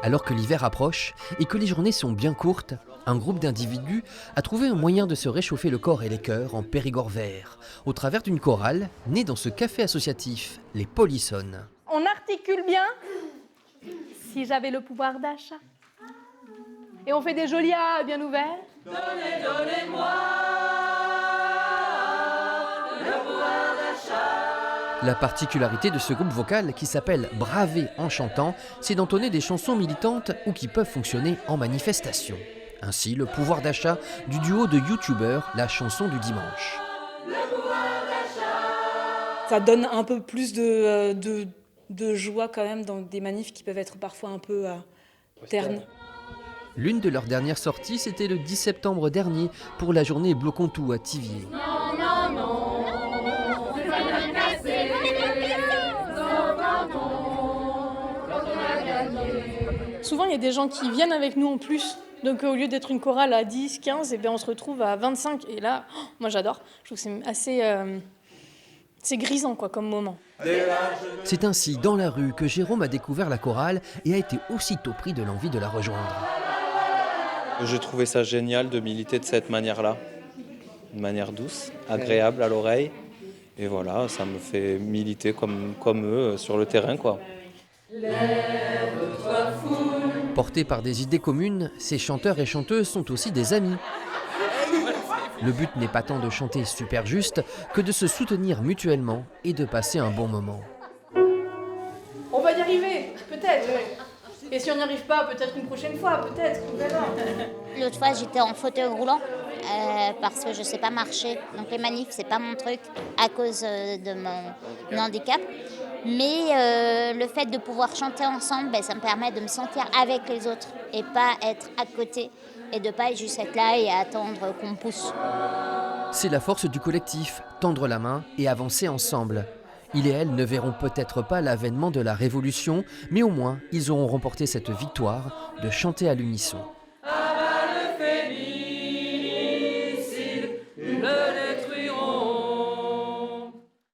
Alors que l'hiver approche et que les journées sont bien courtes, un groupe d'individus a trouvé un moyen de se réchauffer le corps et les cœurs en Périgord vert, au travers d'une chorale née dans ce café associatif, les Polissonnes. On articule bien si j'avais le pouvoir d'achat. Et on fait des jolis A bien ouverts. Donnez-moi le pouvoir d'achat. La particularité de ce groupe vocal, qui s'appelle Braver en chantant, c'est d'entonner des chansons militantes ou qui peuvent fonctionner en manifestation. Ainsi, le pouvoir d'achat du duo de youtubeurs La Chanson du Dimanche. Ça donne un peu plus de joie quand même dans des manifs qui peuvent être parfois un peu ternes. L'une de leurs dernières sorties, c'était le 10 septembre dernier pour la journée Blocontou à Thiviers. Souvent, il y a des gens qui viennent avec nous en plus. Donc, au lieu d'être une chorale à 10, 15, eh bien, on se retrouve à 25. Et là, moi, j'adore. Je trouve que c'est assez... c'est grisant, quoi, comme moment. C'est ainsi, dans la rue, que Jérôme a découvert la chorale et a été aussitôt pris de l'envie de la rejoindre. J'ai trouvé ça génial de militer de cette manière-là. Une manière douce, agréable à l'oreille. Et voilà, ça me fait militer comme eux sur le terrain, quoi. Portés par des idées communes, ces chanteurs et chanteuses sont aussi des amis. Le but n'est pas tant de chanter super juste que de se soutenir mutuellement et de passer un bon moment. On va y arriver, peut-être. Et si on n'y arrive pas, peut-être une prochaine fois, peut-être. L'autre fois, j'étais en fauteuil roulant parce que je ne sais pas marcher. Donc les manifs, c'est pas mon truc à cause de mon handicap. Mais le fait de pouvoir chanter ensemble, ça me permet de me sentir avec les autres et pas être à côté et de pas juste être là et attendre qu'on me pousse. C'est la force du collectif, tendre la main et avancer ensemble. Il et elle ne verront peut-être pas l'avènement de la révolution, mais au moins ils auront remporté cette victoire de chanter à l'unisson.